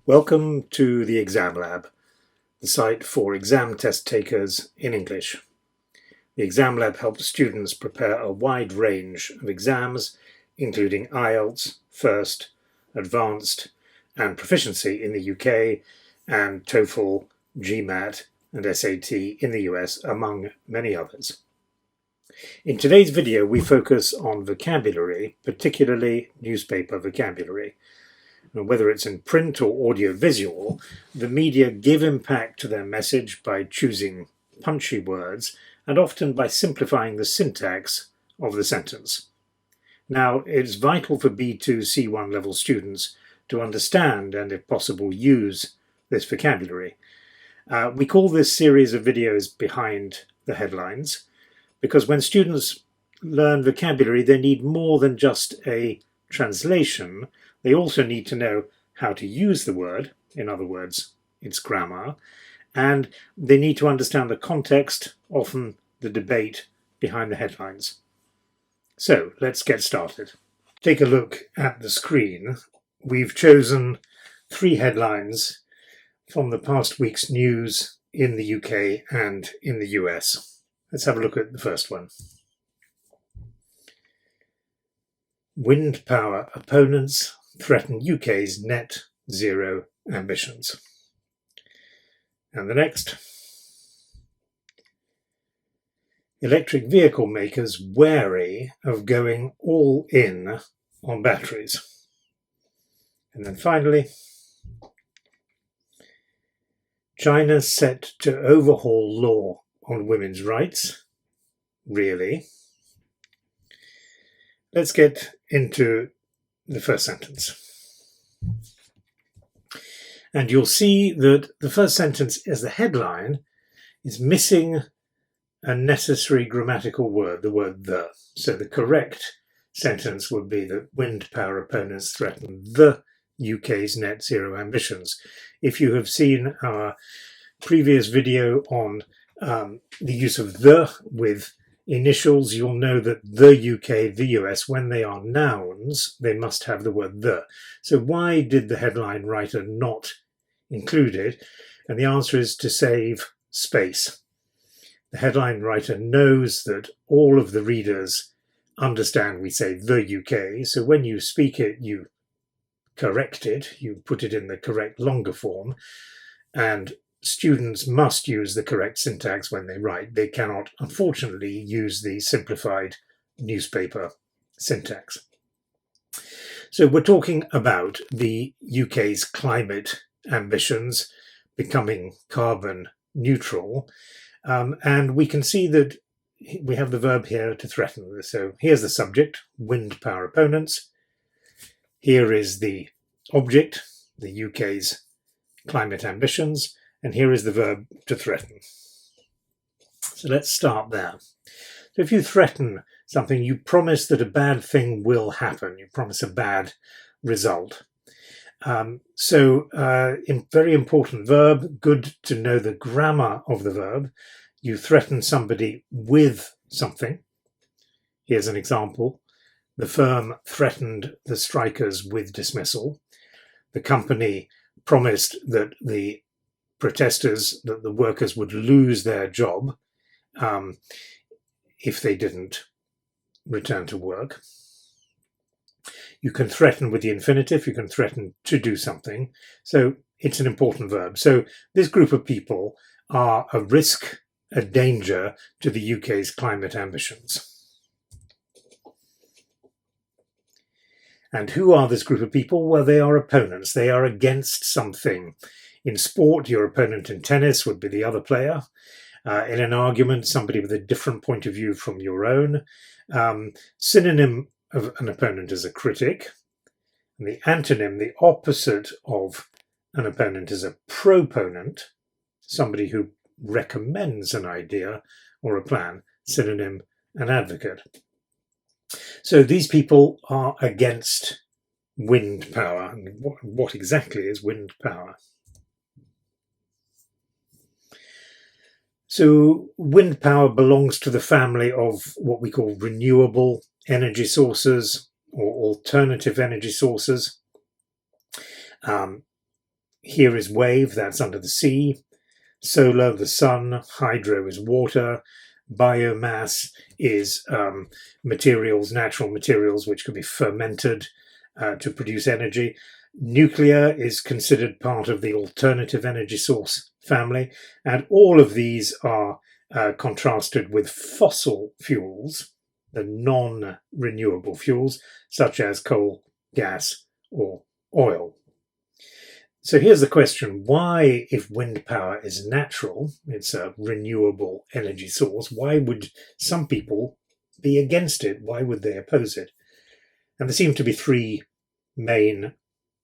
Welcome to the Exam Lab, the site for exam test takers in English. The Exam Lab helps students prepare a wide range of exams, including IELTS, First, Advanced, and Proficiency in the UK, and TOEFL, GMAT, and SAT in the US, among many others. In today's video, we focus on vocabulary, particularly newspaper vocabulary. Whether it's in print or audio-visual, the media give impact to their message by choosing punchy words and often by simplifying the syntax of the sentence. Now, it's vital for B2, C1 level students to understand and, if possible, use this vocabulary. We call this series of videos Behind the Headlines because when students learn vocabulary, they need more than just a translation. They also need to know how to use the word, in other words, its grammar, and they need to understand the context, often the debate behind the headlines. So let's get started. Take a look at the screen. We've chosen 3 headlines from the past week's news in the UK and in the US. Let's have a look at the first one. Windpower opponents threaten UK's net zero ambitions. And the next. Electric vehicle makers wary of going all in on batteries. And then finally, China set to overhaul law on women's rights. Really? Let's get into the first sentence. And you'll see that the first sentence as the headline is missing a necessary grammatical word, the word the. So the correct sentence would be that wind power opponents threaten the UK's net zero ambitions. If you have seen our previous video on the use of the with initials, you'll know that the UK, the US, when they are nouns, they must have the word the. So why did the headline writer not include it? And the answer is to save space. The headline writer knows that all of the readers understand we say the UK, so when you speak it, you correct it, you put it in the correct longer form, and students must use the correct syntax when they write. They cannot, unfortunately, use the simplified newspaper syntax. So we're talking about the UK's climate ambitions becoming carbon neutral. And we can see that we have the verb here to threaten. So here's the subject, wind power opponents. Here is the object, the UK's climate ambitions. And here is the verb to threaten. So let's start there. So if you threaten something, you promise that a bad thing will happen. You promise a bad result. Very important verb, good to know the grammar of the verb. You threaten somebody with something. Here's an example. The firm threatened the strikers with dismissal. The company promised that the protesters, that the workers would lose their job if they didn't return to work. You can threaten with the infinitive, you can threaten to do something. So it's an important verb. So this group of people are a risk, a danger to the UK's climate ambitions. And who are this group of people? Well, they are opponents. They are against something. In sport, your opponent in tennis would be the other player. In an argument, somebody with a different point of view from your own. Synonym of an opponent is a critic. And the antonym, the opposite of an opponent, is a proponent, somebody who recommends an idea or a plan. Synonym, an advocate. So these people are against wind power. And what exactly is wind power? So wind power belongs to the family of what we call renewable energy sources or alternative energy sources. here is wave, that's under the sea. Solar, the sun. Hydro is water. Biomass is materials, natural materials, which could be fermented to produce energy. Nuclear is considered part of the alternative energy source family, and all of these are contrasted with fossil fuels, the non-renewable fuels, such as coal, gas, or oil. So here's the question: why, if wind power is natural, it's a renewable energy source, why would some people be against it? Why would they oppose it? And there seem to be three main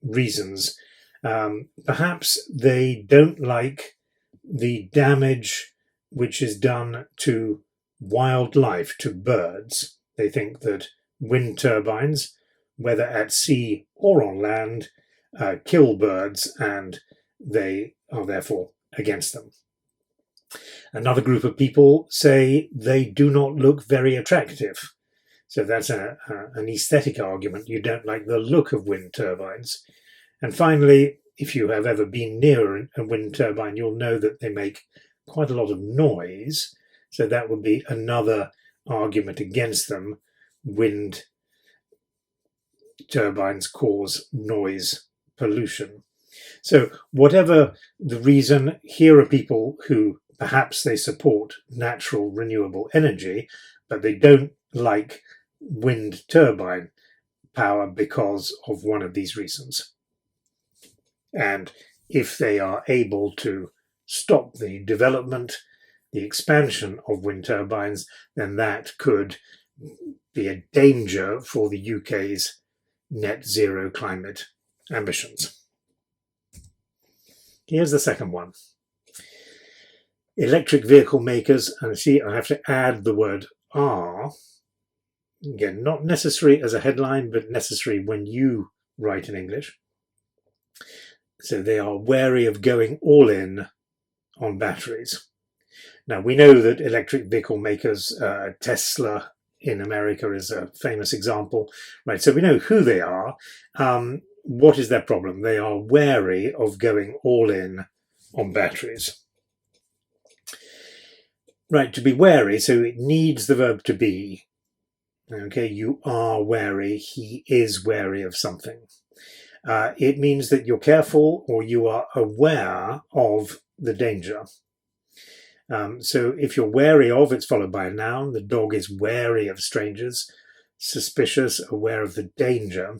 reasons. Perhaps they don't like the damage which is done to wildlife, to birds. They think that wind turbines, whether at sea or on land, kill birds, and they are therefore against them. Another group of people say they do not look very attractive. So that's an aesthetic argument. You don't like the look of wind turbines. And finally, if you have ever been near a wind turbine, you'll know that they make quite a lot of noise. So that would be another argument against them. Wind turbines cause noise pollution. So whatever the reason, here are people who perhaps they support natural renewable energy, but they don't like wind turbine power because of one of these reasons. And if they are able to stop the development, the expansion of wind turbines, then that could be a danger for the UK's net zero climate ambitions. Here's the second one. Electric vehicle makers, and see, I have to add the word are, again, not necessary as a headline, but necessary when you write in English. So they are wary of going all in on batteries. Now, we know that electric vehicle makers, Tesla in America is a famous example, right? So we know who they are. What is their problem? They are wary of going all in on batteries. Right, to be wary, so it needs the verb to be. Okay, you are wary, he is wary of something. It means that you're careful or you are aware of the danger. So if you're wary of, it's followed by a noun. The dog is wary of strangers, suspicious, aware of the danger.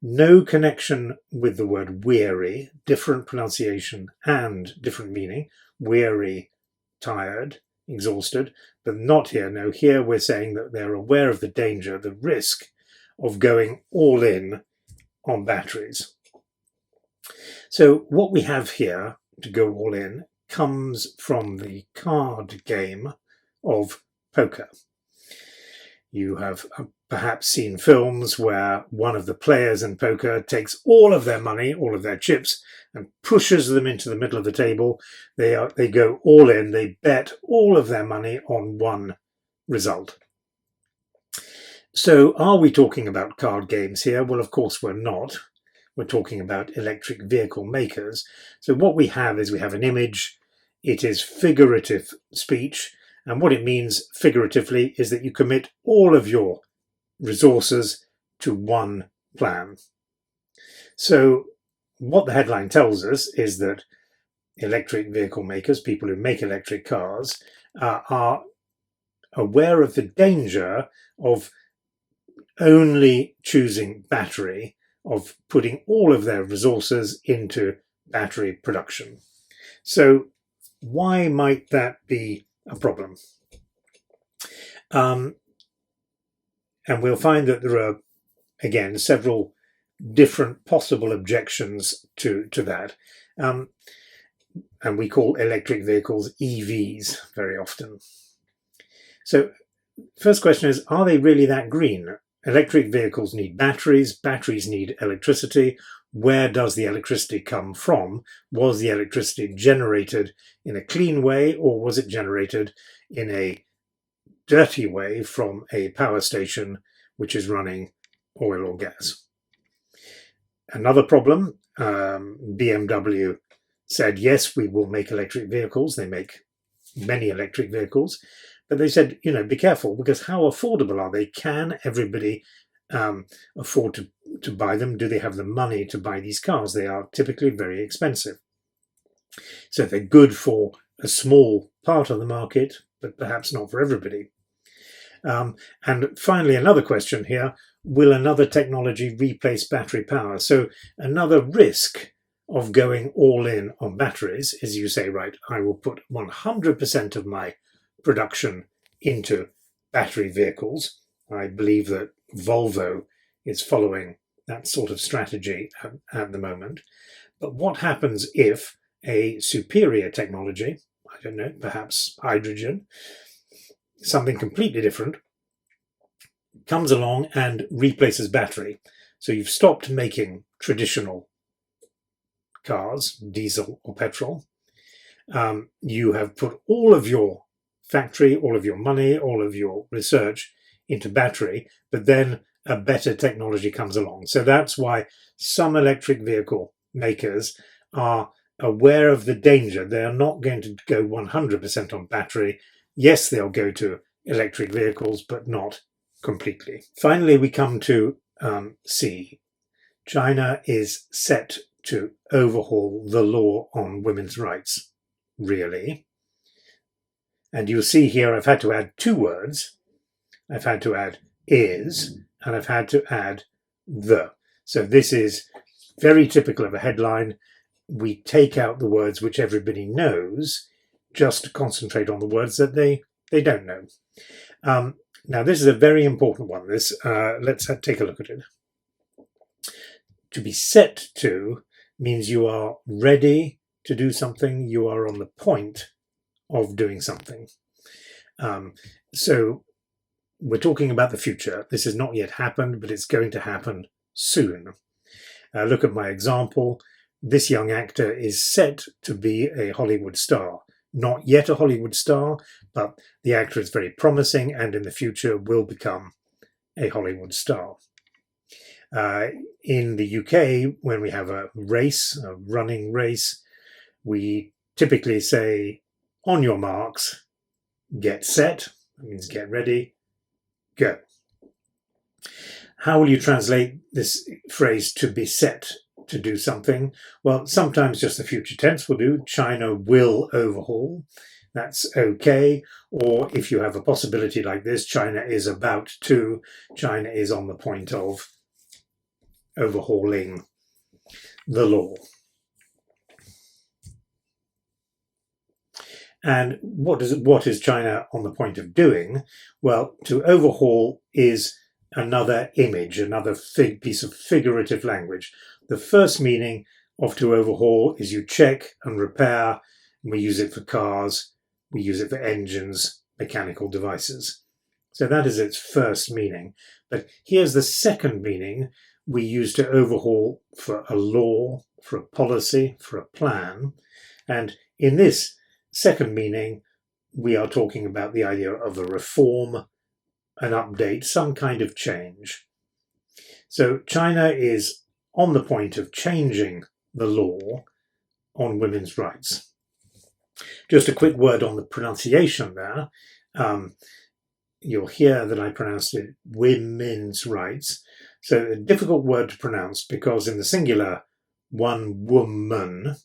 No connection with the word weary, different pronunciation and different meaning. Weary, tired, exhausted, but not here. No, here we're saying that they're aware of the danger, the risk of going all in on batteries. So what we have here to go all in comes from the card game of poker. You have perhaps seen films where one of the players in poker takes all of their money, all of their chips, and pushes them into the middle of the table. They go all in, they bet all of their money on one result. So are we talking about card games here? Well, of course we're not. We're talking about electric vehicle makers. So what we have is we have an image. It is figurative speech. And what it means figuratively is that you commit all of your resources to one plan. So what the headline tells us is that electric vehicle makers, people who make electric cars, are aware of the danger of only choosing battery, of putting all of their resources into battery production. So why might that be a problem? And we'll find that there are, again, several different possible objections to that. And we call electric vehicles EVs very often. So first question is, are they really that green? Electric vehicles need batteries, batteries need electricity. Where does the electricity come from? Was the electricity generated in a clean way, or was it generated in a dirty way from a power station which is running oil or gas? Another problem, BMW said, yes, we will make electric vehicles. They make many electric vehicles. But they said, be careful, because how affordable are they? Can everybody afford to buy them? Do they have the money to buy these cars? They are typically very expensive. So they're good for a small part of the market, but perhaps not for everybody. And finally, another question here, will another technology replace battery power? So another risk of going all in on batteries is you say, right, I will put 100% of my production into battery vehicles. I believe that Volvo is following that sort of strategy at the moment. But what happens if a superior technology, I don't know, perhaps hydrogen, something completely different, comes along and replaces battery? So you've stopped making traditional cars, diesel or petrol. You have put all of your factory, all of your money, all of your research into battery, but then a better technology comes along. So that's why some electric vehicle makers are aware of the danger. They are not going to go 100% on battery. Yes, they'll go to electric vehicles, but not completely. Finally, we come to C. China is set to overhaul the law on women's rights. Really? And you'll see here I've had to add two words. I've had to add is, and I've had to add the. So this is very typical of a headline. We take out the words which everybody knows just to concentrate on the words that they don't know. Now, this is a very important one. Let's take a look at it. To be set to means you are ready to do something. You are on the point of doing something. So we're talking about the future. This has not yet happened, but it's going to happen soon. Look at my example. This young actor is set to be a Hollywood star. Not yet a Hollywood star, but the actor is very promising and in the future will become a Hollywood star. In the UK, when we have a race, a running race, we typically say, on your marks, get set. That means get ready, go. How will you translate this phrase to be set to do something? Well, sometimes just the future tense will do. China will overhaul. That's okay. Or if you have a possibility like this, China is about to, China is on the point of overhauling the law. And what is China on the point of doing? Well, to overhaul is another image, another piece of figurative language. The first meaning of to overhaul is you check and repair. We use it for cars. We use it for engines, mechanical devices. So that is its first meaning. But here's the second meaning. We use to overhaul for a law, for a policy, for a plan. And in this second meaning, we are talking about the idea of a reform, an update, some kind of change. So China is on the point of changing the law on women's rights. Just a quick word on the pronunciation there. You'll hear that I pronounced it women's rights. So a difficult word to pronounce because in the singular, one woman,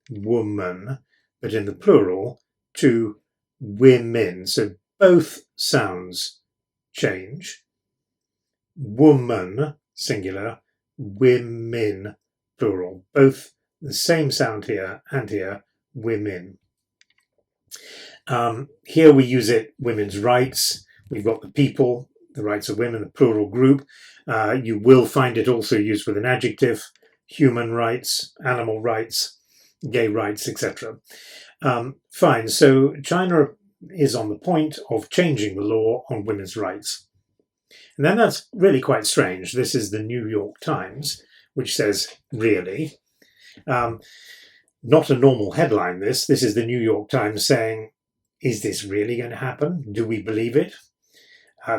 but in the plural, two women. So both sounds change. Woman, singular, women, plural. Both the same sound here and here, women. Here we use it, women's rights. We've got the people, the rights of women, the plural group. You will find it also used with an adjective, human rights, animal rights, gay rights, etc. Fine, so China is on the point of changing the law on women's rights. And then that's really quite strange. This is the New York Times, which says, really. Not a normal headline, this. This is the New York Times saying, is this really going to happen? Do we believe it?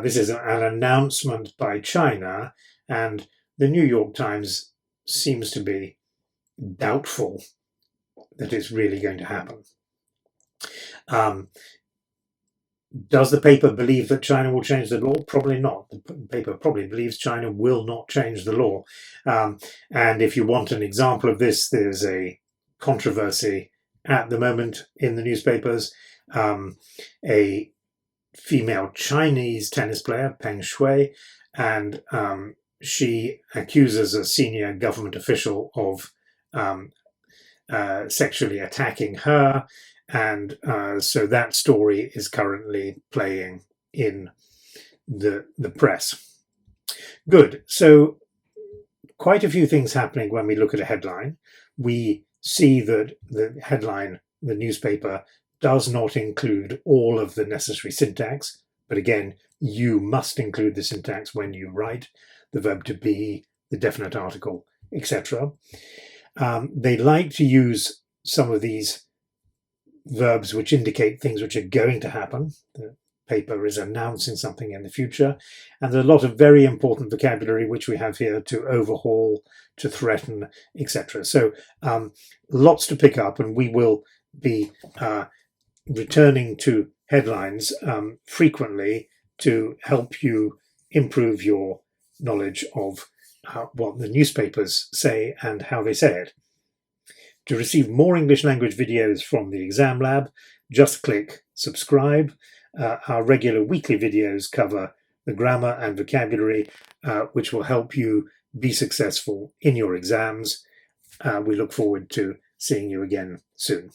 This is an announcement by China, and the New York Times seems to be doubtful that it's really going to happen. Does the paper believe that China will change the law? Probably not. The paper probably believes China will not change the law. And if you want an example of this, there's a controversy at the moment in the newspapers. A female Chinese tennis player, Peng Shuai, and she accuses a senior government official of sexually attacking her. And so that story is currently playing in the press. Good. So quite a few things happening when we look at a headline. We see that the headline, the newspaper, does not include all of the necessary syntax. But again, you must include the syntax when you write the verb to be, the definite article, etc. They like to use some of these verbs which indicate things which are going to happen. The paper is announcing something in the future. And there's a lot of very important vocabulary which we have here: to overhaul, to threaten, etc. So lots to pick up, and we will be returning to headlines frequently to help you improve your knowledge of what the newspapers say and how they say it. To receive more English language videos from the Exam Lab, just click subscribe. Our regular weekly videos cover the grammar and vocabulary, which will help you be successful in your exams. We look forward to seeing you again soon.